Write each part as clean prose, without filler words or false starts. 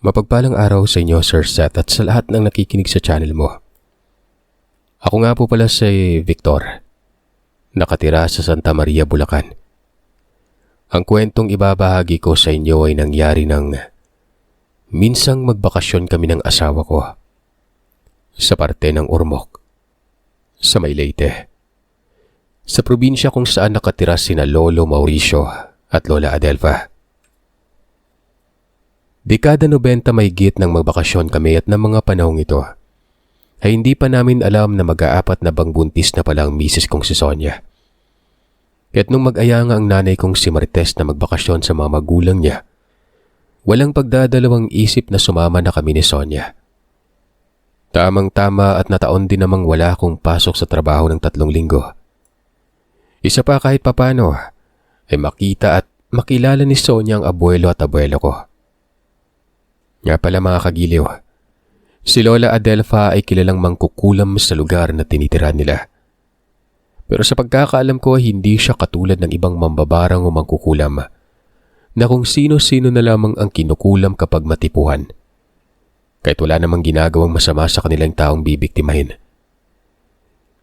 Mapagpalang araw sa inyo, Sir Seth, at sa lahat ng nakikinig sa channel mo. Ako nga po pala si Victor, nakatira sa Santa Maria, Bulacan. Ang kwentong ibabahagi ko sa inyo ay nangyari nang minsang magbakasyon kami ng asawa ko sa parte ng Ormoc, sa May Leyte, sa probinsya kung saan nakatira sina Lolo Mauricio at Lola Adelfa. Dekada 90 mahigit nang magbakasyon kami at ng mga panahong ito ay hindi pa namin alam na mag-aapat na bang buntis na pala ang misis kong si Sonia. Kaya't nung mag-aya nga ang nanay kong si Marites na magbakasyon sa mga magulang niya, walang pagdadalawang isip na sumama na kami ni Sonia. Tamang-tama at nataon din namang wala akong pasok sa trabaho ng 3 linggo. Isa pa kahit papano ay makita at makilala ni Sonia ang abuelo at abuelo ko. Nga pala mga kagiliw, si Lola Adelfa ay kilalang mangkukulam sa lugar na tinitira nila. Pero sa pagkakaalam ko hindi siya katulad ng ibang mambabarang o mangkukulam na kung sino-sino na lamang ang kinukulam kapag matipuhan. Kahit wala namang ginagawang masama sa kanilang taong bibiktimahin.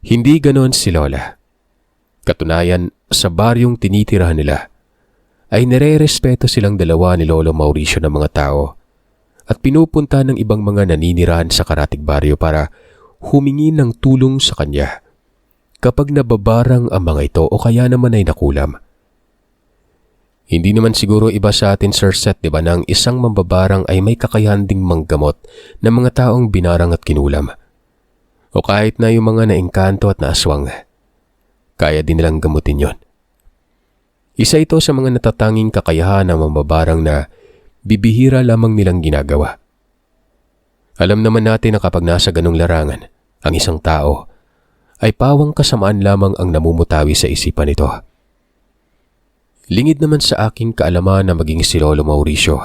Hindi ganon si Lola. Katunayan, sa baryong tinitirahan nila ay nire-respeto silang dalawa ni Lolo Mauricio ng mga tao at pinupunta ng ibang mga naninirahan sa karatig baryo para humingi ng tulong sa kanya kapag nababarang ang mga ito o kaya naman ay nakulam. Hindi naman siguro iba sa atin, Sir Seth, di ba, na ang isang mambabarang ay may kakayahan ding manggamot ng mga taong binarang at kinulam. O kahit na yung mga naengkanto at naaswang, kaya din nilang gamutin yon. Isa ito sa mga natatanging kakayahan ng mambabarang na bibihira lamang nilang ginagawa. Alam naman natin na kapag nasa ganong larangan, ang isang tao ay pawang kasamaan lamang ang namumutawi sa isipan nito. Lingid naman sa aking kaalaman na maging si Lolo Mauricio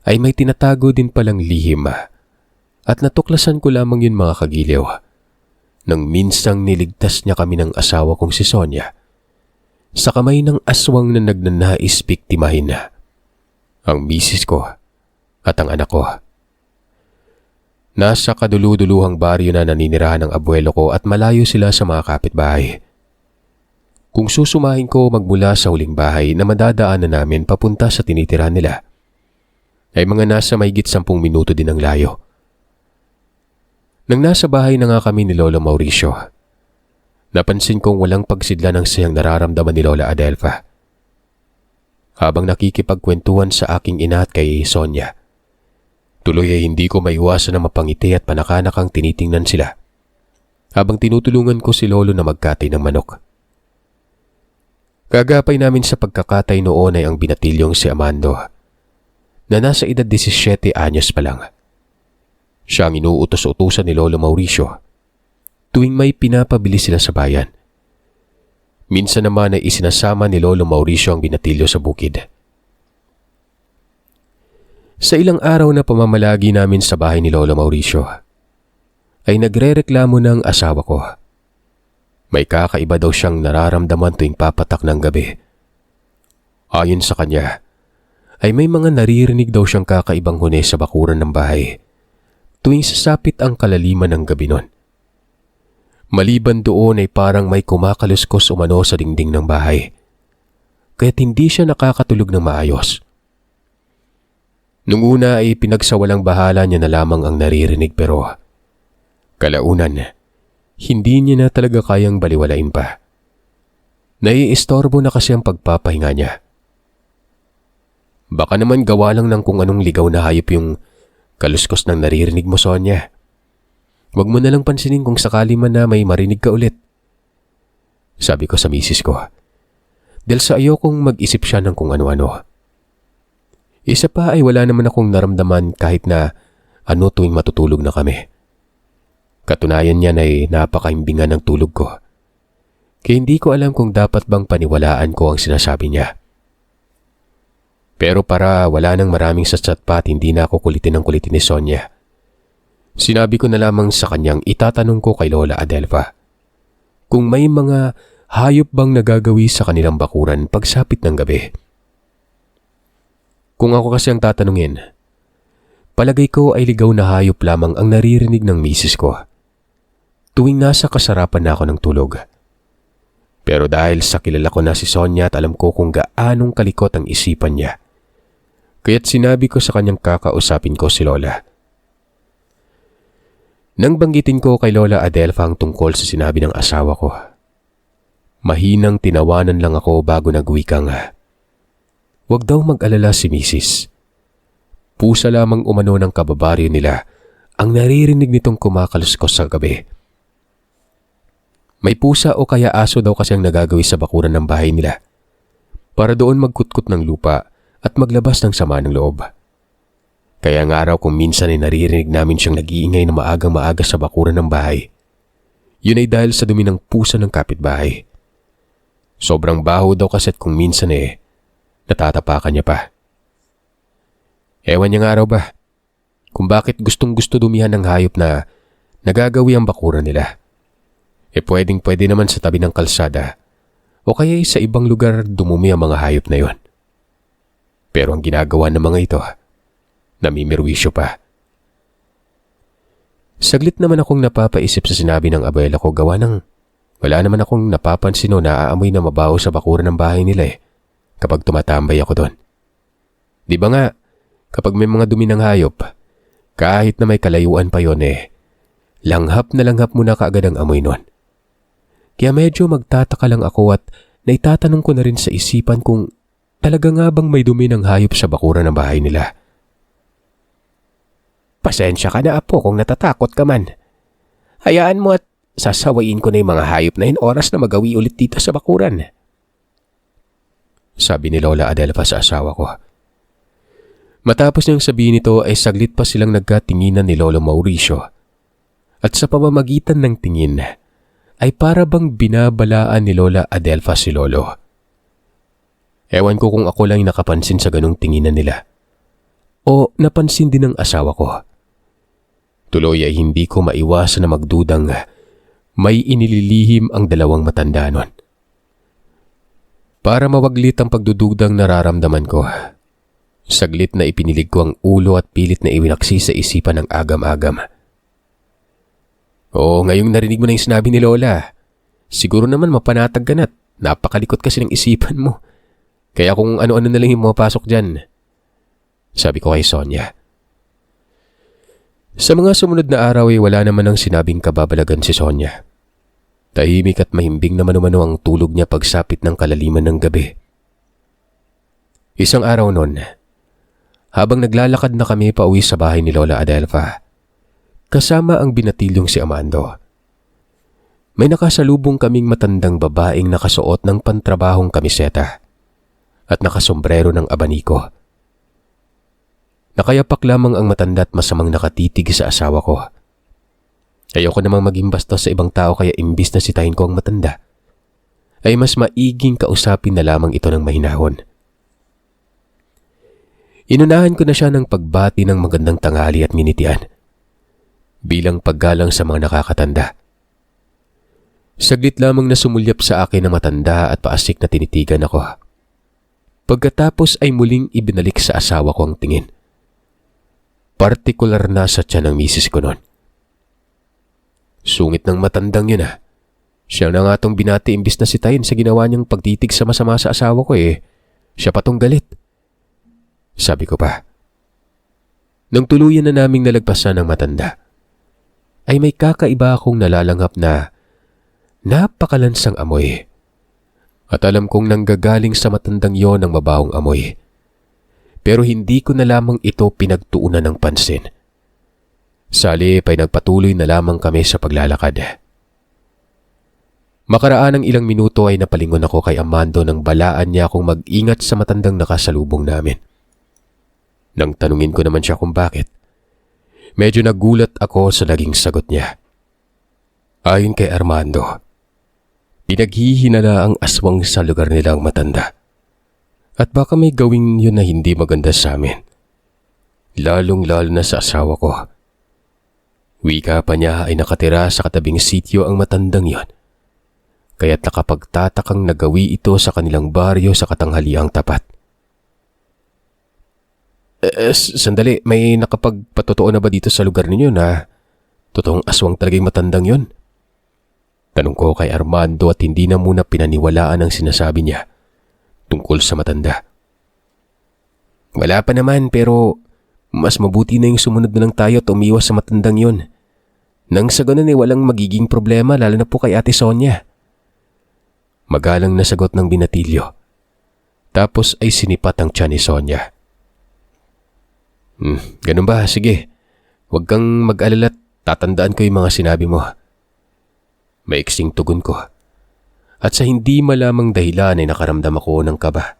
ay may tinatago din palang lihim at natuklasan ko lamang yun mga kagiliw nang minsang niligtas niya kami ng asawa kong si Sonia sa kamay ng aswang na nagnanais biktimahin ang misis ko at ang anak ko. Nasa kaduluduluhang baryo na naninirahan ng abuelo ko at malayo sila sa mga kapitbahay. Kung susumahin ko magmula sa huling bahay na madadaanan namin papunta sa tinitirahan nila, ay mga nasa mahigit 10 minuto din ang layo. Nang nasa bahay na nga kami ni Lolo Mauricio, napansin kong walang pagsidla ng sayang nararamdaman ni Lola Adelfa. Habang nakikipagkwentuhan sa aking ina at kay Sonia, tuloy ay hindi ko maiwasan na mapangiti at panakanakang tinitingnan sila habang tinutulungan ko si Lolo na magkatay ng manok. Kagapay namin sa pagkakatay noon ay ang binatilyong si Amando na nasa edad 17 anyos pa lang. Siya ang inuutos-utusan ni Lolo Mauricio tuwing may pinapabili sila sa bayan. Minsan naman ay isinasama ni Lolo Mauricio ang binatilyo sa bukid. Sa ilang araw na pamamalagi namin sa bahay ni Lolo Mauricio, ay nagrereklamo ng asawa ko. May kakaiba daw siyang nararamdaman tuwing papatak ng gabi. Ayon sa kanya, ay may mga naririnig daw siyang kakaibang huni sa bakuran ng bahay tuwing sasapit ang kalaliman ng gabi nun. Maliban doon ay parang may kumakaluskos umano sa dingding ng bahay, kaya't hindi siya nakakatulog ng maayos. Nung una ay pinagsawalang bahala niya na lamang ang naririnig pero kalaunan, hindi niya na talaga kayang baliwalain pa. Naiistorbo na kasi ang pagpapahinga niya. Baka naman gawa lang ng kung anong ligaw na hayop yung kaluskos ng naririnig mo, Sonia. Huwag mo nalang pansinin kung sakali man na may marinig ka ulit, sabi ko sa misis ko, dahil sa ayokong mag-isip siya ng kung ano-ano. Isa pa ay wala naman akong naramdaman kahit na ano tuwing matutulog na kami. Katunayan niyan ay napakaimbingan ng tulog ko. Kaya hindi ko alam kung dapat bang paniwalaan ko ang sinasabi niya. Pero para wala nang maraming satsat pa at hindi na ako kulitin ng kulitin ni Sonia, sinabi ko na lamang sa kanyang itatanong ko kay Lola Adelfa kung may mga hayop bang nagagawi sa kanilang bakuran pagsapit ng gabi. Kung ako kasi ang tatanungin, Palagay ko ay ligaw na hayop lamang ang naririnig ng misis ko tuwing nasa kasarapan na ako ng tulog. Pero dahil sa kilala ko na si Sonia at alam ko kung gaanong kalikot ang isipan niya, kaya't sinabi ko sa kanyang kakausapin ko si Lola. Nang banggitin ko kay Lola Adelfa ang tungkol sa sinabi ng asawa ko, mahinang tinawanan lang ako bago nagwikang, "Huwag daw mag-alala si misis. Pusa lamang umano ng kababaryo nila ang naririnig nitong kumakaluskos sa gabi. May pusa o kaya aso daw kasi ang nagagawi sa bakuran ng bahay nila para doon magkutkot ng lupa at maglabas ng sama ng loob. Kaya nga raw kung minsan ay naririnig namin siyang nag-iingay na maagang-maaga sa bakuran ng bahay, yun ay dahil sa dumi ng pusa ng kapitbahay. Sobrang baho daw kasi at kung minsan natatapakan niya pa. Ewan niya nga raw ba kung bakit gustong-gusto dumihan ng hayop na nagagawi ang bakuran nila. Pwedeng-pwede naman sa tabi ng kalsada o kaya sa ibang lugar dumumi ang mga hayop na yon. Pero ang ginagawa ng mga ito, namimirwisyo pa. Saglit naman akong napapaisip sa sinabi ng abuela ko gawa ng wala naman akong napapansin o naaamoy na mabaho sa bakuran ng bahay nila kapag tumatambay ako doon. Di ba nga, kapag may mga dumi ng hayop, kahit na may kalayuan pa yon langhap na langhap mo na kaagad ang amoy nun. Kaya medyo magtataka lang ako at naitatanong ko na rin sa isipan kung talaga nga bang may dumi ng hayop sa bakuran ng bahay nila. Pasensya ka na apo kung natatakot ka man. Hayaan mo at sasawayin ko na yung mga hayop na yun oras na magawi ulit dito sa bakuran. Sabi ni Lola Adelfa sa asawa ko. Matapos niyang sabihin ito ay saglit pa silang nagkatinginan ni Lolo Mauricio. At sa pamamagitan ng tingin ay para bang binabalaan ni Lola Adelfa si Lolo. Ewan ko kung ako lang nakapansin sa ganung tinginan nila o napansin din ng asawa ko. Tuloy ay hindi ko maiwasan na magdudang may inililihim ang dalawang matanda nun. Para mawaglit ang pagdududang nararamdaman ko, saglit na ipinilig ko ang ulo at pilit na iwinaksi sa isipan ng agam-agam. Oo, ngayong narinig mo na yung sinabi ni Lola. Siguro naman mapanatag ka na't napakalikot kasi ng isipan mo. Kaya kung ano-ano na lang yung mapasok dyan. Sabi ko kay Sonia. Sa mga sumunod na araw ay wala naman ang sinabing kababalagan si Sonia. Tahimik at mahimbing naman umano ang tulog niya pagsapit ng kalaliman ng gabi. Isang araw noon, habang naglalakad na kami pauwi sa bahay ni Lola Adelfa, kasama ang binatilyong si Amando, may nakasalubong kaming matandang babaeng nakasuot ng pantrabahong kamiseta at nakasombrero ng abaniko. Nakayapak lamang ang matanda at masamang nakatitig sa asawa ko. Ayoko namang maging bastos sa ibang tao kaya imbis na sitahin ko ang matanda, ay mas maiging kausapin na lamang ito ng mahinahon. Inunahan ko na siya ng pagbati ng magandang tanghali at nginitian, bilang paggalang sa mga nakakatanda. Saglit lamang na sumulyap sa akin ang matanda at paasik na tinitigan ako. Pagkatapos ay muling ibinalik sa asawa ko ang tingin. Partikular na sa tiyan ng misis ko noon. Sungit ng matandang yun Siya na nga tong binati imbis na sitahin sa ginawa niyang pagtitig sa masama sa asawa ko Siya pa tong galit. Sabi ko pa. Nang tuluyan na naming nalagpasan ng matanda, ay may kakaiba akong nalalanghap na napakalansang amoy. At alam kong nanggagaling sa matandang yon ang mabahong amoy. Pero hindi ko na lamang ito pinagtuunan ng pansin. Salip ay nagpatuloy na lamang kami sa paglalakad. Makaraan ng ilang minuto ay napalingon ako kay Amando nang balaan niya akong mag-ingat sa matandang nakasalubong namin. Nang tanungin ko naman siya kung bakit, medyo nagulat ako sa naging sagot niya. Ayon kay Armando, pinaghihinala ang aswang sa lugar nila ang matanda. At baka may gawin yun na hindi maganda sa amin. Lalong-lalo na sa asawa ko. Wika pa niya ay nakatira sa katabing sityo ang matandang yon. Kaya't nakapagtatakang nagawi ito sa kanilang baryo sa katanghaliang tapat. Sandali, may nakapagpatotoo na ba dito sa lugar ninyo na totoong aswang talagang matandang yon? Tanong ko kay Armando at hindi na muna pinaniwalaan ang sinasabi niya tungkol sa matanda. Wala pa naman, pero mas mabuti na yung sumunod na lang tayo at umiwas sa matandang yon. Nang sa ganun walang magiging problema lalo na po kay Ate Sonia. Magalang na sagot ng binatilyo. Tapos ay sinipat ang tiyan ni Sonia. Ganun ba? Sige. Huwag kang mag-alala at tatandaan ko yung mga sinabi mo. Maiksing tugon ko. At sa hindi malamang dahilan ay nakaramdam ako ng kaba.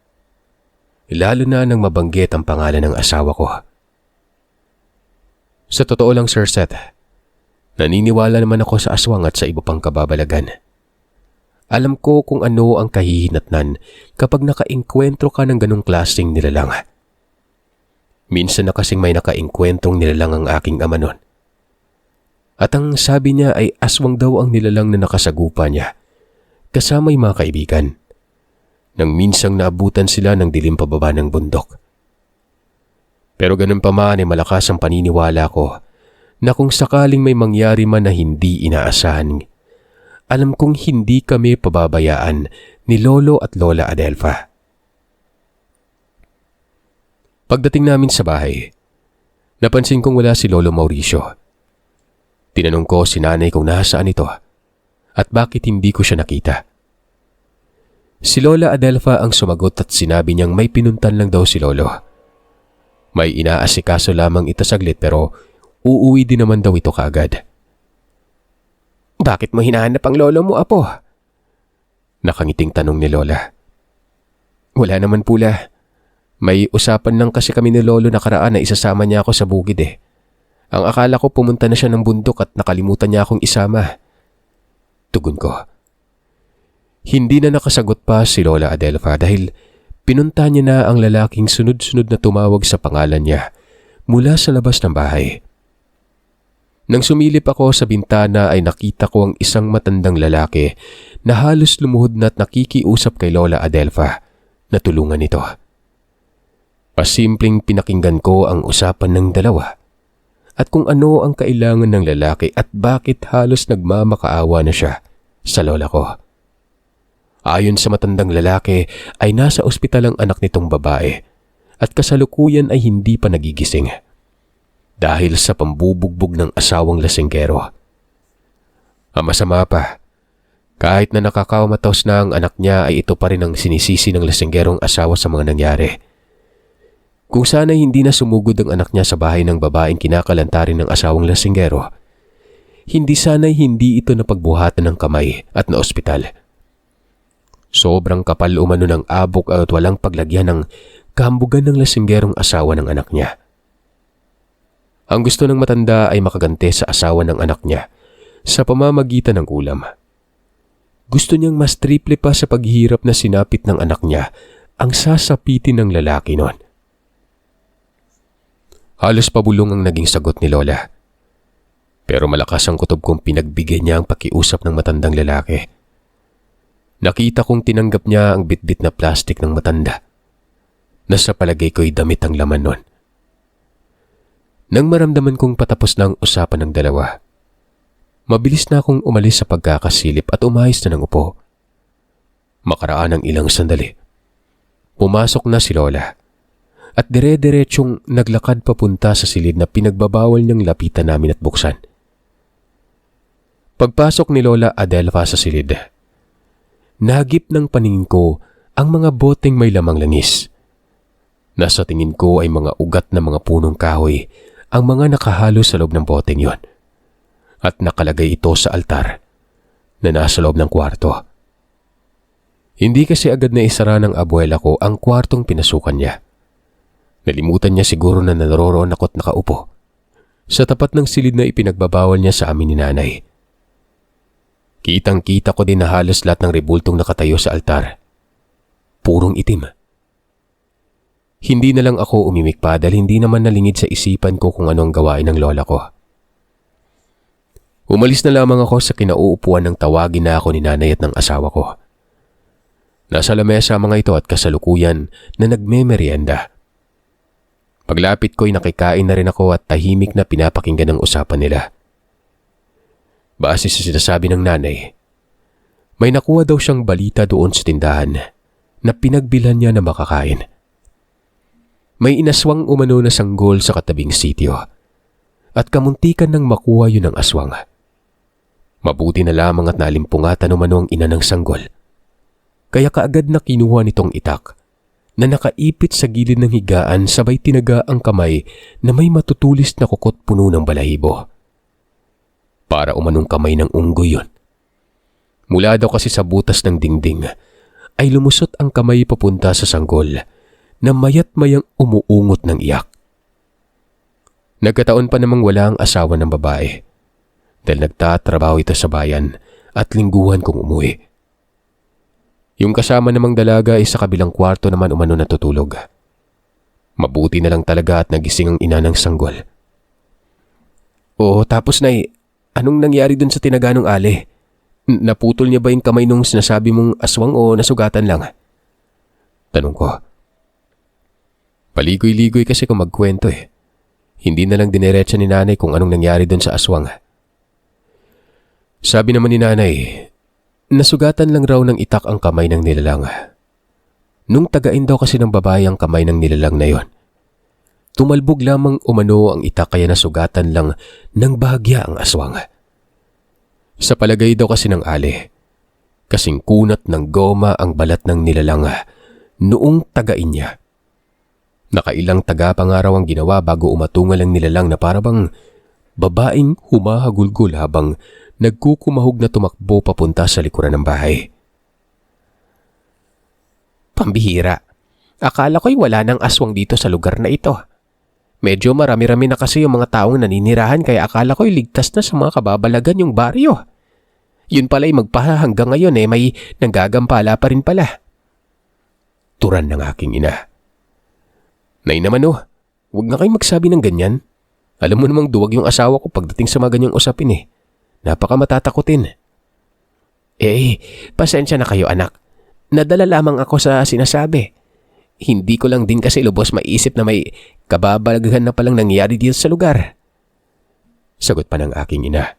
Lalo na nang mabanggit ang pangalan ng asawa ko. Sa totoo lang, Sir Seth, naniniwala naman ako sa aswang at sa iba pang kababalagan. Alam ko kung ano ang kahihinatnan kapag nakaengkwentro ka ng ganong klaseng nilalang. Minsan na kasing may nakaengkwentrong nilalang ang aking ama nun. At ang sabi niya ay aswang daw ang nilalang na nakasagupa niya, kasama yung mga kaibigan, nang minsang naabutan sila ng dilim pababa ng bundok. Pero ganun pa man ay malakas ang paniniwala ko na kung sakaling may mangyari man na hindi inaasahan, alam kong hindi kami pababayaan ni Lolo at Lola Adelfa. Pagdating namin sa bahay, napansin kong wala si Lolo Mauricio. Tinanong ko si nanay kung nasaan ito at bakit hindi ko siya nakita. Si Lola Adelfa ang sumagot at sinabi niyang may pinuntan lang daw si Lolo. May inaasikaso lamang ito saglit pero uuwi din naman daw ito kaagad. Bakit mo hinahanap ang lolo mo, Apo? Nakangiting tanong ni Lola. Wala naman pula. May usapan lang kasi kami ni Lolo nakaraan na isasama niya ako sa bukid eh. Ang akala ko pumunta na siya ng bundok at nakalimutan niya akong isama. Tugon ko. Hindi na nakasagot pa si Lola Adelfa dahil pinunta niya na ang lalaking sunod-sunod na tumawag sa pangalan niya mula sa labas ng bahay. Nang sumilip ako sa bintana ay nakita ko ang isang matandang lalaki na halos lumuhod na at nakikiusap kay Lola Adelfa na tulungan ito. Pasimpleng pinakinggan ko ang usapan ng dalawa at kung ano ang kailangan ng lalaki at bakit halos nagmamakaawa na siya sa lola ko. Ayon sa matandang lalaki ay nasa ospital ang anak nitong babae at kasalukuyan ay hindi pa nagigising dahil sa pambubugbog ng asawang lasinggero. Ang masama pa, kahit na nakakaumatos na ang anak niya ay ito pa rin ang sinisisi ng lasinggerong asawa sa mga nangyari. Kung sana'y hindi na sumugod ang anak niya sa bahay ng babaeng kinakalantarin ng asawang lasinggero, hindi sana'y hindi ito napagbuhatan ng kamay at na ospital. Sobrang kapal umano ng abok at walang paglagyan ng kahambugan ng lasinggerong asawa ng anak niya. Ang gusto ng matanda ay makagante sa asawa ng anak niya sa pamamagitan ng ulam. Gusto niyang mas triple pa sa paghihirap na sinapit ng anak niya ang sasapitin ng lalaki noon. Halos pabulong ang naging sagot ni Lola. Pero malakas ang kutob kong pinagbigay niya ang pakiusap ng matandang lalaki. Nakita kong tinanggap niya ang bitbit na plastik ng matanda na sa palagay ko'y damit ang laman nun. Nang maramdaman kong patapos na ang usapan ng dalawa, mabilis na akong umalis sa pagkakasilip at umayos na ng upo. Makaraan ng ilang sandali, pumasok na si Lola at dire-diretsyong naglakad papunta sa silid na pinagbabawal niyang lapitan namin at buksan. Pagpasok ni Lola Adelfa sa silid, nahagip ng paningin ko ang mga boteng may lamang langis. Nasa tingin ko ay mga ugat na mga punong kahoy ang mga nakahalo sa loob ng boteng yon. At nakalagay ito sa altar na nasa loob ng kwarto. Hindi kasi agad na isara ng abuela ko ang kwartong pinasukan niya. Nalimutan niya siguro na naroroon ako't nakaupo sa tapat ng silid na ipinagbabawal niya sa amin ni nanay. Kitang-kita ko din na halos lahat ng rebultong nakatayo sa altar purong itim. Hindi na lang ako umimik pa dahil hindi naman nalingid sa isipan ko kung ano ang gawain ng lola ko. Umalis na lamang ako sa kinauupuan ng tawagin na ako ni nanay at ng asawa ko. Nasa lamesa mga ito at kasalukuyan na nagmemeryenda. Paglapit ko'y nakikain na rin ako at tahimik na pinapakinggan ang usapan nila. Base sa sinasabi ng nanay, may nakuha daw siyang balita doon sa tindahan na pinagbilhan niya na makakain. May inaswang umano na sanggol sa katabing sitio at kamuntikan nang makuha yun ng aswang. Mabuti na lamang at nalimpungatan umano ang ina ng sanggol. Kaya kaagad na kinuha nitong itak na nakaipit sa gilid ng higaan sabay tinaga ang kamay na may matutulis na kukot puno ng balahibo. Para umanong kamay ng unggoy yun. Mula daw kasi sa butas ng dingding ay lumusot ang kamay papunta sa sanggol na mayat mayang umuungot ng iyak. Nagkataon pa namang wala ang asawa ng babae dahil nagtatrabaho ito sa bayan at lingguhan kong umuwi. Yung kasama namang dalaga ay sa kabilang kwarto naman umano natutulog. Mabuti na lang talaga at nagising ang ina ng sanggol. Oo, tapos anong nangyari dun sa tinaganong ale? Naputol niya ba yung kamay nung sinasabi mong aswang o nasugatan lang? Tanong ko. Paligoy-ligoy kasi kung magkwento eh. Hindi na lang dinerecha ni nanay kung anong nangyari dun sa aswang. Sabi naman ni nanay, nasugatan lang raw ng itak ang kamay ng nilalang. Nung tagain daw kasi ng babae ang kamay ng nilalang na yon, tumalbog lamang umano ang itak kaya nasugatan lang ng bahagya ang aswang. Sa palagay daw kasi ng ale, kasing kunat ng goma ang balat ng nilalang noong tagain niya. Nakailang taga pa nga raw ang ginawa bago umatungal ang nilalang na parabang babaeng humahagulgol habang nagkukumahog na tumakbo papunta sa likuran ng bahay. Pambihira. Akala ko'y wala nang aswang dito sa lugar na ito. Medyo marami-rami na kasi yung mga taong naninirahan kaya akala ko'y ligtas na sa mga kababalagan yung baryo. Yun pala'y hanggang ngayon may nanggagampala pa rin pala. Turan ng aking ina. Nay naman huwag na kayong magsabi ng ganyan. Alam mo namang duwag yung asawa ko pagdating sa mga ganyang usapin eh. Napaka matatakutin. Pasensya na kayo anak. Nadala lamang ako sa sinasabi. Hindi ko lang din kasi lubos maisip na may kababalaghan na palang nangyari dito sa lugar. Sagot pa ng aking ina.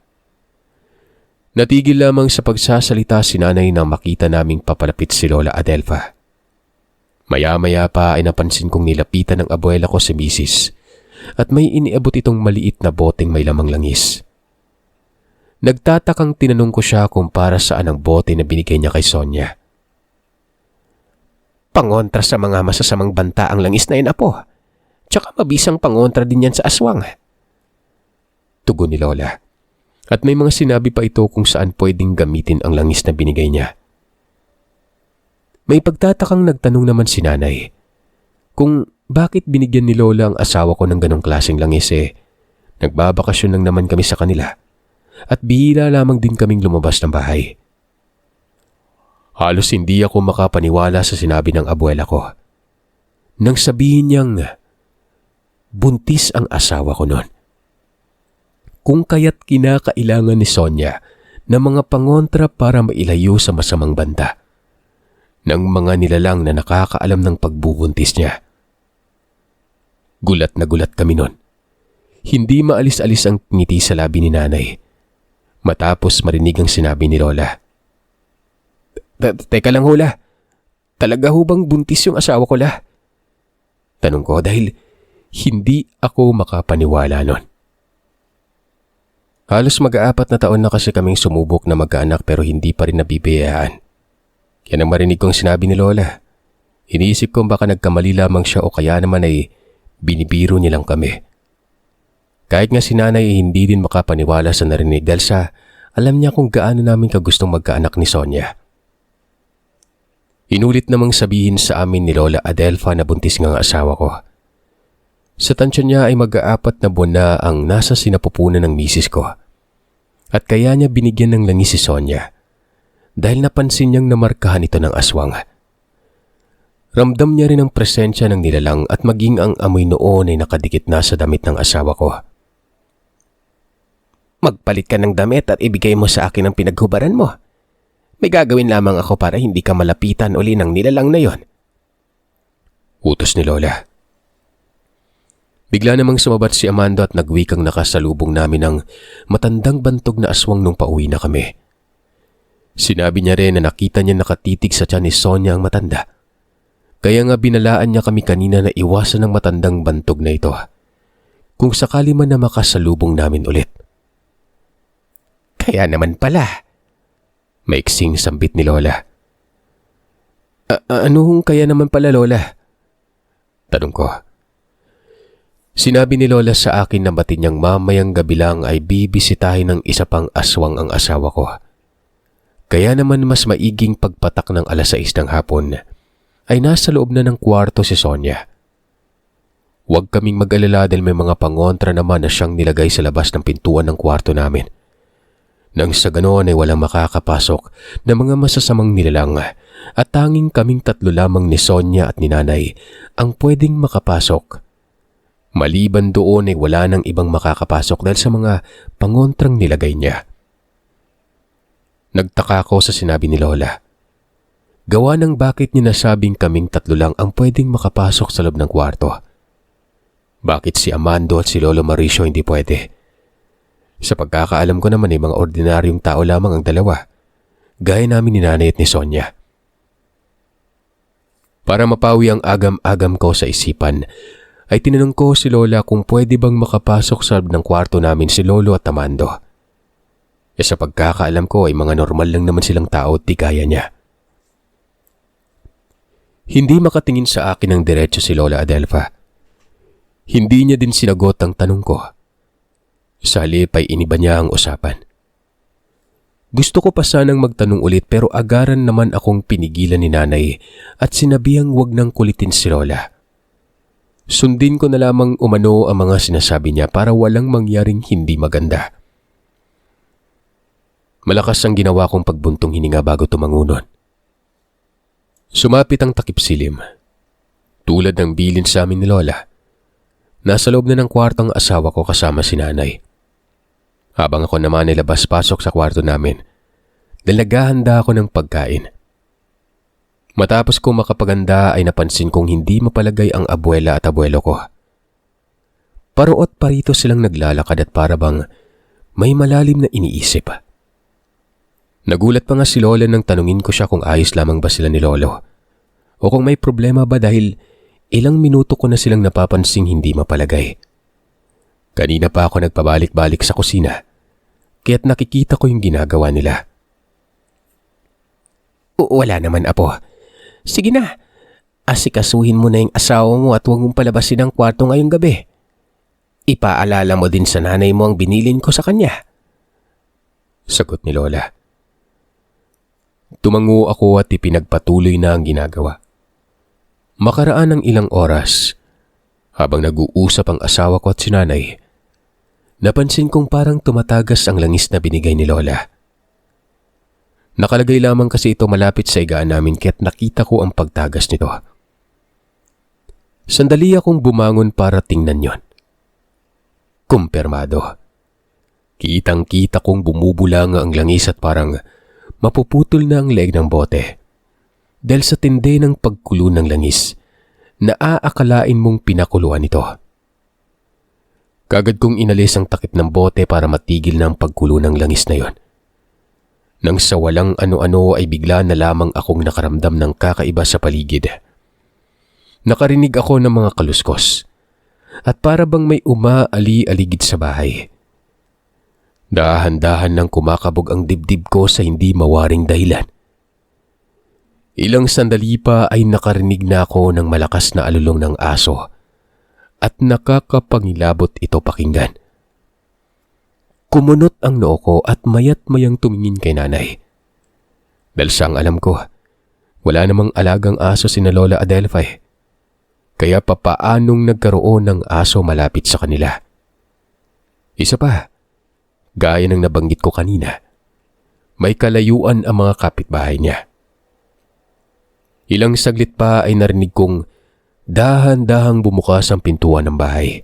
Natigil lamang sa pagsasalita si nanay nang makita naming papalapit si Lola Adelfa. Maya-maya pa ay napansin kong nilapitan ng abuela ko si Mrs. at may iniabot itong maliit na boteng may lamang langis. Nagtatakang tinanong ko siya kung para saan ang bote na binigay niya kay Sonia. Pangontra sa mga masasamang banta ang langis na yun, apo. Tsaka mabisang pangontra din yan sa aswang. Tugon ni Lola. At may mga sinabi pa ito kung saan pwedeng gamitin ang langis na binigay niya. May pagtatakang nagtanong naman si nanay kung bakit binigyan ni Lola ang asawa ko ng ganong klaseng langis nagbabakasyon lang naman kami sa kanila at bihira lamang din kaming lumabas ng bahay. Halos hindi ako makapaniwala sa sinabi ng abuela ko nang sabihin niyang buntis ang asawa ko noon. Kung kaya't kinakailangan ni Sonia ng mga pangontra para mailayo sa masamang banta ng mga nilalang na nakakaalam ng pagbubuntis niya. Gulat na gulat kami noon. Hindi maalis-alis ang ngiti sa labi ni nanay matapos marinig ang sinabi ni Lola. Teka lang hula, talaga hubang buntis yung asawa ko la? Tanong ko dahil hindi ako makapaniwala noon. Halos mag-aapat na taon na kasi kaming sumubok na magkaanak pero hindi pa rin nabibiyayaan. Kaya nang marinig kong sinabi ni Lola, iniisip kong baka nagkamali lamang siya o kaya naman ay binibiro nilang kami. Kahit nga si nanay ay hindi din makapaniwala sa narinig dahil sa alam niya kung gaano namin kagustong magkaanak ni Sonia. Inulit namang sabihin sa amin ni Lola Adelfa na buntis nga ang asawa ko. Sa tansya niya ay mag-aapat na buwan na ang nasa sinapupunan ng misis ko. At kaya niya binigyan ng langis si Sonia dahil napansin niyang namarkahan ito ng aswang. Ramdam niya rin ang presensya ng nilalang at maging ang amoy noon ay nakadikit na sa damit ng asawa ko. Magpalit ka ng damit at ibigay mo sa akin ang pinaghubaran mo. May gagawin lamang ako para hindi ka malapitan uli ng nilalang na yon. Utos ni Lola. Bigla namang sumabat si Amando at nagwikang nakasalubong namin ng matandang bantog na aswang nung pauwi na kami. Sinabi niya rin na nakita niya nakatitig sa tiyan ni Sonia ang matanda. Kaya nga binalaan niya kami kanina na iwasan ng matandang bantog na ito kung sakali man na makasalubong namin ulit. Kaya naman pala, maiksing sambit ni Lola. Ano kaya naman pala, Lola? Tanong ko. Sinabi ni Lola sa akin na batid niyang mamayang gabi lang ay bibisitahin ng isa pang aswang ang asawa ko. Kaya naman mas maiging pagpatak ng 6:00 ng hapon ay nasa loob na ng kwarto si Sonia. Huwag kaming mag-alala dahil may mga pangontra naman na siyang nilagay sa labas ng pintuan ng kwarto namin. Nang sa ganoon ay walang makakapasok na mga masasamang nilalang at tanging kaming 3 lamang ni Sonia at ni Nanay ang pwedeng makapasok. Maliban doon ay wala nang ibang makakapasok dahil sa mga pangontrang nilagay niya. Nagtaka ko sa sinabi ni Lola. Gawa ng bakit niya nasabing kaming 3 lang ang pwedeng makapasok sa loob ng kwarto. Bakit si Amando at si Lolo Mauricio hindi pwede? Sa pagkakaalam ko naman ay mga ordinaryong tao lamang ang dalawa, gaya namin ni Nanay at ni Sonia. Para mapawi ang agam-agam ko sa isipan, ay tinanong ko si Lola kung pwede bang makapasok sa loob ng kwarto namin si Lolo at Amando. Sa pagkakaalam ko ay mga normal lang naman silang tao at di kaya niya. Hindi makatingin sa akin ng diretso si Lola Adelfa. Hindi niya din sinagot ang tanong ko. Sa halip ay iniba niya ang usapan. Gusto ko pa sanang magtanong ulit pero agaran naman akong pinigilan ni Nanay at sinabihang wag nang kulitin si Lola. Sundin ko na lamang umano ang mga sinasabi niya para walang mangyaring hindi maganda. Malakas ang ginawa kong pagbuntong hininga bago tumangunon. Sumapit ang takip silim. Tulad ng bilin sa amin ni Lola. Nasa loob na ng kwarto ang asawa ko kasama si Nanay. Habang ako naman ay labas-pasok sa kwarto namin, dahil naghahanda ako ng pagkain. Matapos ko makapaganda ay napansin kong hindi mapalagay ang abuela at abuelo ko. Paruot parito silang naglalakad at para bang may malalim na iniisip. Nagulat pa nga si Lola nang tanungin ko siya kung ayos lamang ba sila ni Lolo o kung may problema ba dahil ilang minuto ko na silang napapansing hindi mapalagay. Kanina pa ako nagpabalik-balik sa kusina kaya't nakikita ko yung ginagawa nila. Wala naman, apo. Sige na, asikasuhin mo na yung asawa mo at huwag mong palabasin ang kwarto ngayong gabi. Ipaalala mo din sa nanay mo ang binilin ko sa kanya. Sagot ni Lola. Tumango ako at ipinagpatuloy na ang ginagawa. Makaraan ng ilang oras, habang nag-uusap ang asawa ko at si Nanay, napansin kong parang tumatagas ang langis na binigay ni Lola. Nakalagay lamang kasi ito malapit sa higaan namin kaya't nakita ko ang pagtagas nito. Sandali akong bumangon para tingnan yon. Kumpirmado. Kitang-kita kong bumubulanga ang langis at parang mapuputol na ang leeg ng bote. Dahil sa tindi ng pagkulo ng langis, naaakalain mong pinakuluan ito. Kagad kong inalis ang takip ng bote para matigil na ang pagkulo ng langis na yon. Nang sa walang ano-ano ay bigla na lamang akong nakaramdam ng kakaiba sa paligid. Nakarinig ako ng mga kaluskos at para bang may umaali-aligid sa bahay. Dahan-dahan nang kumakabog ang dibdib ko sa hindi mawaring dahilan. Ilang sandali pa ay nakarinig na ako ng malakas na alulong ng aso at nakakapangilabot ito pakinggan. Kumunot ang noo ko at mayat-mayang tumingin kay Nanay. Dahil siyang alam ko, wala namang alagang aso sina Lola Adelfa eh. Kaya papaanong nagkaroon ng aso malapit sa kanila. Isa pa, gaya ng nabanggit ko kanina, may kalayuan ang mga kapitbahay niya. Ilang saglit pa ay narinig kong dahan-dahang bumukas ang pintuan ng bahay.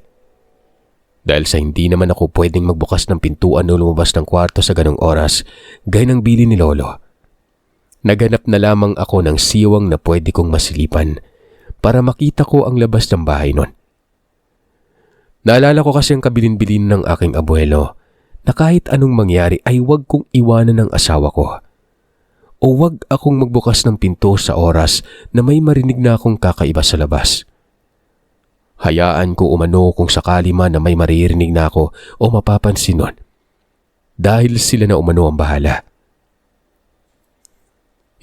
Dahil sa hindi naman ako pwedeng magbukas ng pintuan o lumabas ng kwarto sa ganong oras, gaya ng bili ni Lolo. Naganap na lamang ako ng siwang na pwede kong masilipan para makita ko ang labas ng bahay nun. Naalala ko kasi ang kabilin-bilin ng aking abuelo na kahit anong mangyari ay huwag kong iwanan ng asawa ko. O huwag akong magbukas ng pinto sa oras na may marinig na akong kakaiba sa labas. Hayaan ko umano kung sakali man na may maririnig na ako o mapapansin nun. Dahil sila na umano ang bahala.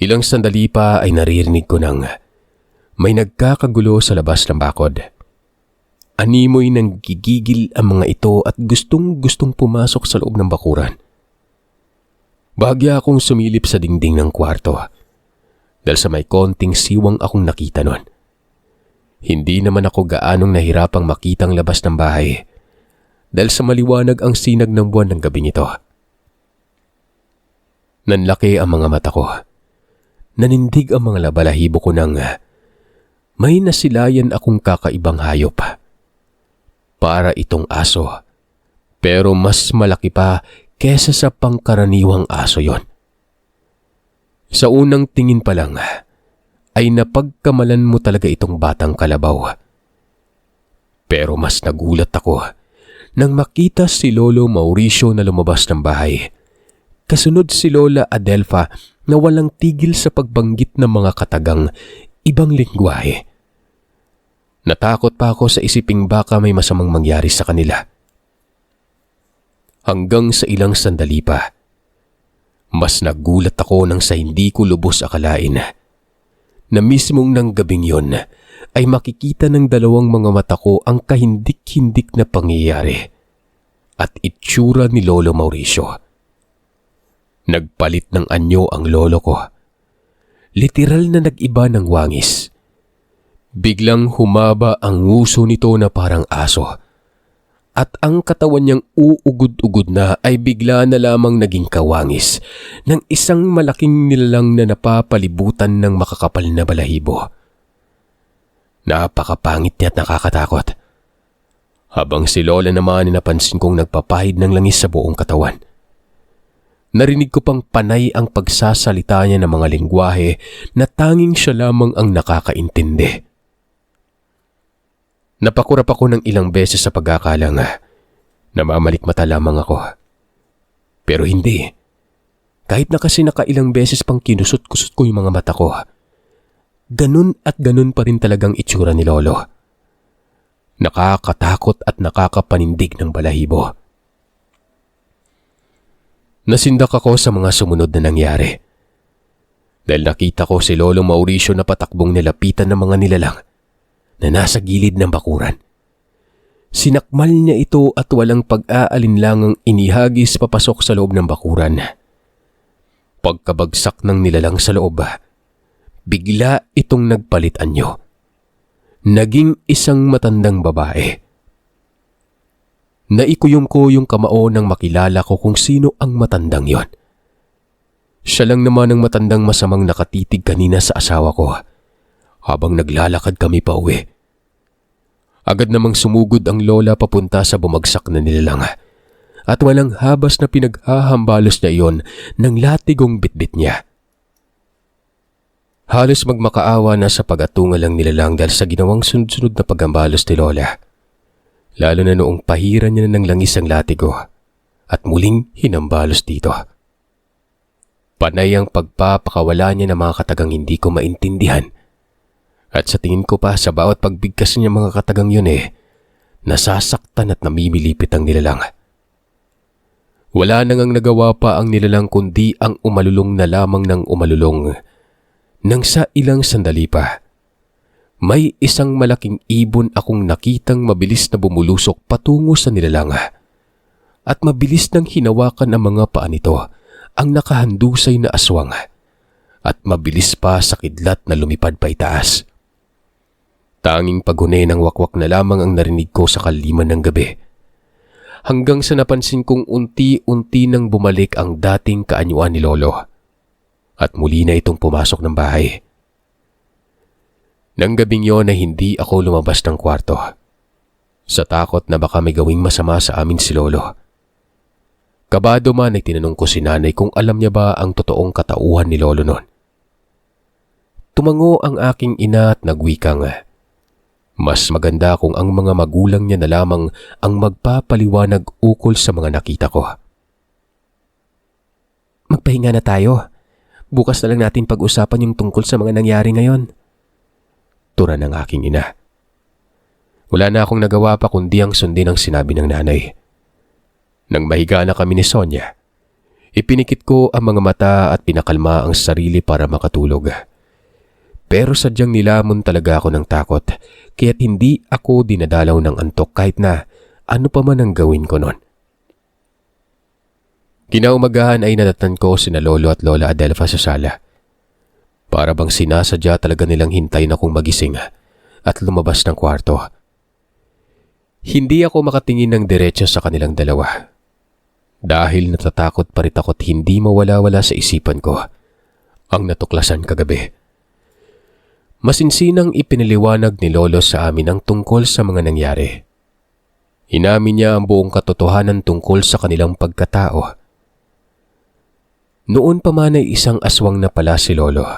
Ilang sandali pa ay naririnig ko nang may nagkakagulo sa labas ng bakod. Animoy nang gigigil ang mga ito at gustong-gustong pumasok sa loob ng bakuran. Bahagya akong sumilip sa dingding ng kwarto dahil sa may konting siwang akong nakita nun. Hindi naman ako gaanong nahirapang makitang labas ng bahay dahil sa maliwanag ang sinag ng buwan ng gabing ito. Nanlaki ang mga mata ko. Nanindig ang mga labalahibo ko nang may nasilayan akong kakaibang hayop. Para itong aso, pero mas malaki pa kesa sa pangkaraniwang aso yon. Sa unang tingin pa lang, ay napagkamalan mo talaga itong batang kalabaw. Pero mas nagulat ako nang makita si Lolo Mauricio na lumabas ng bahay. Kasunod si Lola Adelfa na walang tigil sa pagbanggit ng mga katagang ibang lengguwahe. Natakot pa ako sa isiping baka may masamang mangyari sa kanila. Hanggang sa ilang sandali pa, mas nagulat ako nang sa hindi ko lubos akalain na mismong ng gabing yon ay makikita ng dalawang mga mata ko ang kahindik-hindik na pangyayari at itsura ni Lolo Mauricio. Nagpalit ng anyo ang lolo ko. Literal na nag-iba ng wangis. Biglang humaba ang nguso nito na parang aso. At ang katawan niyang uugod-ugod na ay bigla na lamang naging kawangis ng isang malaking nilalang na napapalibutan ng makakapal na balahibo. Napakapangit niya at nakakatakot. Habang si Lola naman napansin kong nagpapahid ng langis sa buong katawan. Narinig ko pang panay ang pagsasalita niya ng mga lengguwahe na tanging siya lamang ang nakakaintindi. Napakurap ako ng ilang beses sa pagkakalang namamalikmata lamang ako. Pero hindi. Kahit na kasi nakailang beses pang kinusot-kusot ko yung mga mata ko, ganun at ganun pa rin talagang itsura ni Lolo. Nakakatakot at nakakapanindig ng balahibo. Nasindak ako sa mga sumunod na nangyari. Dahil nakita ko si Lolo Mauricio na patakbong nilapitan ng mga nilalang na nasa gilid ng bakuran. Sinakmal niya ito at walang pag-aalinlangang inihagis papasok sa loob ng bakuran. Pagkabagsak ng nilalang sa loob, bigla itong nagpalit anyo. Naging isang matandang babae. Naikuyom ko yung kamao nang makilala ko kung sino ang matandang yon. Siya lang naman ang matandang masamang nakatitig kanina sa asawa ko habang naglalakad kami pa uwi. Agad namang sumugod ang lola papunta sa bumagsak na nilalang at walang habas na pinaghahambalos niya iyon ng latigong bitbit niya. Halos magmakaawa na sa pag-atungal ang nilalang dahil sa ginawang sunod-sunod na paghambalos ni Lola. Lalo na noong pahiran niya na ng langis ang latigo at muling hinambalos dito. Panay ang pagpapakawala niya ng mga katagang hindi ko maintindihan. At sa tingin ko pa sa bawat pagbigkas niya mga katagang yun nasasaktan at namimilipit ang nilalang. Wala nang nagawa pa ang nilalang kundi ang umalulong na lamang ng umalulong. Nang sa ilang sandali pa, may isang malaking ibon akong nakitang mabilis na bumulusok patungo sa nilalang. At mabilis nang hinawakan ang mga paa nito ang nakahandusay na aswang. At mabilis pa sa kidlat na lumipad pa itaas. Tanging paghunay ng wakwak na lamang ang narinig ko sa kaliman ng gabi. Hanggang sa napansin kong unti-unti nang bumalik ang dating kaanyuan ni Lolo. At muli na itong pumasok ng bahay. Nang gabing yon na hindi ako lumabas ng kwarto. Sa takot na baka may gawing masama sa amin si Lolo. Kabado man ay tinanong ko si nanay kung alam niya ba ang totoong katauhan ni Lolo noon. Tumango ang aking ina at nagwikang, Mas maganda kung ang mga magulang niya na lamang ang magpapaliwanag ukol sa mga nakita ko. Magpahinga na tayo. Bukas na lang natin pag-usapan yung tungkol sa mga nangyari ngayon. Tura ng aking ina. Wala na akong nagawa pa kundi ang sundin ang sinabi ng nanay. Nang mahiga na kami ni Sonia, ipinikit ko ang mga mata at pinakalma ang sarili para makatulog. Pero sadyang nilamon talaga ako ng takot, kaya't hindi ako dinadalaw ng antok kahit na ano pa man ang gawin ko noon. Kinaumagahan ay nadatnan ko sina Lolo at Lola Adelfa sa sala. Para bang sinasadya talaga nilang hintayin akong magising at lumabas ng kwarto. Hindi ako makatingin ng diretso sa kanilang dalawa. Dahil natatakot pa rin ako't hindi mawala-wala sa isipan ko ang natuklasan kagabi. Masinsinang ipinaliwanag ni Lolo sa amin ang tungkol sa mga nangyari. Inamin niya ang buong katotohanan tungkol sa kanilang pagkatao. Noon pa man ay isang aswang na pala si Lolo.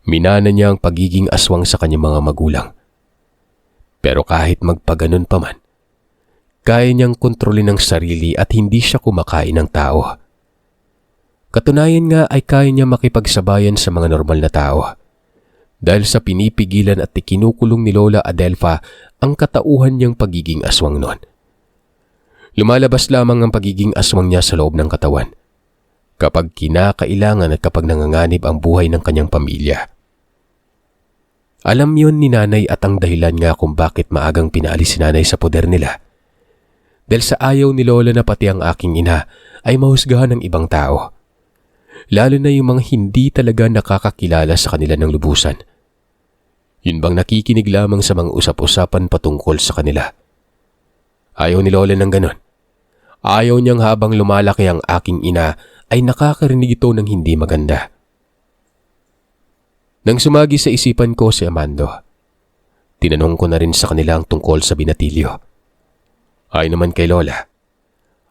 Minana niya ang pagiging aswang sa kanyang mga magulang. Pero kahit magpaganon pa man, kaya niyang kontrolin ang sarili at hindi siya kumakain ng tao. Katunayan nga ay kaya niya makipagsabayan sa mga normal na tao. Dahil sa pinipigilan at ikinukulong ni Lola Adelfa ang katauhan niyang pagiging aswang noon. Lumalabas lamang ang pagiging aswang niya sa loob ng katawan kapag kinakailangan at kapag nanganganib ang buhay ng kanyang pamilya. Alam yon ni nanay at ang dahilan nga kung bakit maagang pinaalis si nanay sa poder nila. Dahil sa ayaw ni Lola na pati ang aking ina ay mahusgahan ng ibang tao. Lalo na yung mga hindi talaga nakakakilala sa kanila ng lubusan. Yun bang nakikinig lamang sa mga usap-usapan patungkol sa kanila. Ayaw ni Lola ng ganon. Ayaw niyang habang lumalaki ang aking ina ay nakakarinig ito ng hindi maganda. Nang sumagi sa isipan ko si Amando, tinanong ko na rin sa kanila ang tungkol sa binatilyo. Ay naman kay Lola,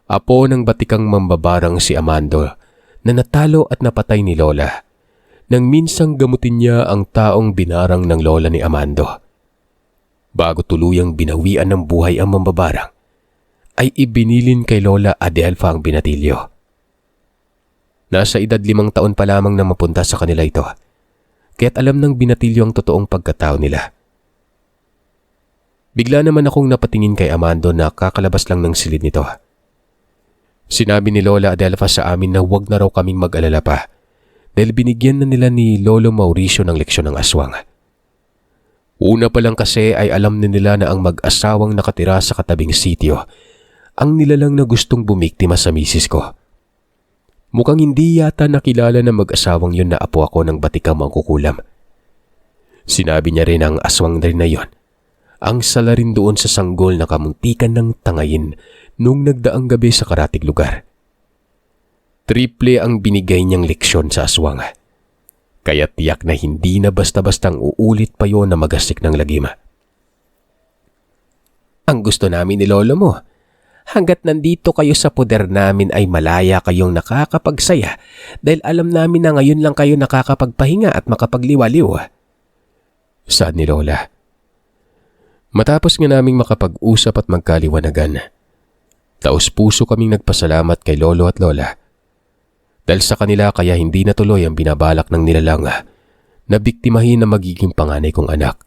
apo ng batikang mambabarang si Amando na natalo at napatay ni Lola nang minsang gamutin niya ang taong binarang ng lola ni Amando. Bago tuluyang binawian ng buhay ang mambabarang, ay ibinilin kay Lola Adelfa ang binatilyo. Nasa edad 5 taon pa lamang na mapunta sa kanila ito, kaya't alam ng binatilyo ang totoong pagkatao nila. Bigla naman akong napatingin kay Amando na kakalabas lang ng silid nito. Sinabi ni Lola Adelfa sa amin na huwag na raw kaming mag-alala pa dahil binigyan na nila ni Lolo Mauricio ng leksyon ng aswang. Una pa lang kasi ay alam na nila na ang mag-asawang nakatira sa katabing sitio ang nilalang na gustong bumiktima sa misis ko. Mukhang hindi yata nakilala na mag-asawang yun na apo ako ng batikang mangkukulam. Sinabi niya rin ang aswang rin na yon ang sala rin doon sa sanggol na kamuntikan ng tangayin nung nagdaang gabi sa karatig lugar. Triple ang binigay niyang leksyon sa aswang. Kaya tiyak na hindi na basta-bastang uulit pa yon na magasik ng lagima. Ang gusto namin ni Lolo mo, hanggat nandito kayo sa poder namin ay malaya kayong nakakapagsaya dahil alam namin na ngayon lang kayo nakakapagpahinga at makapagliwaliw. Saad ni Lola. Matapos nga naming makapag-usap at magkaliwanagan, taos-puso kaming nagpasalamat kay Lolo at Lola. Dahil sa kanila kaya hindi natuloy ang binabalak ng nilalang na biktimahin na magiging panganay kong anak.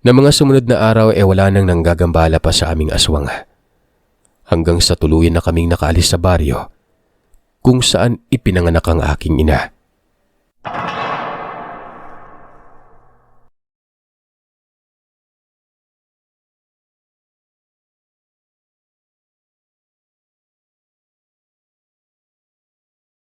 Na mga sumunod na araw wala nang nanggagambala pa sa aming aswang. Hanggang sa tuluyan na kaming nakaalis sa baryo kung saan ipinanganak ang aking ina.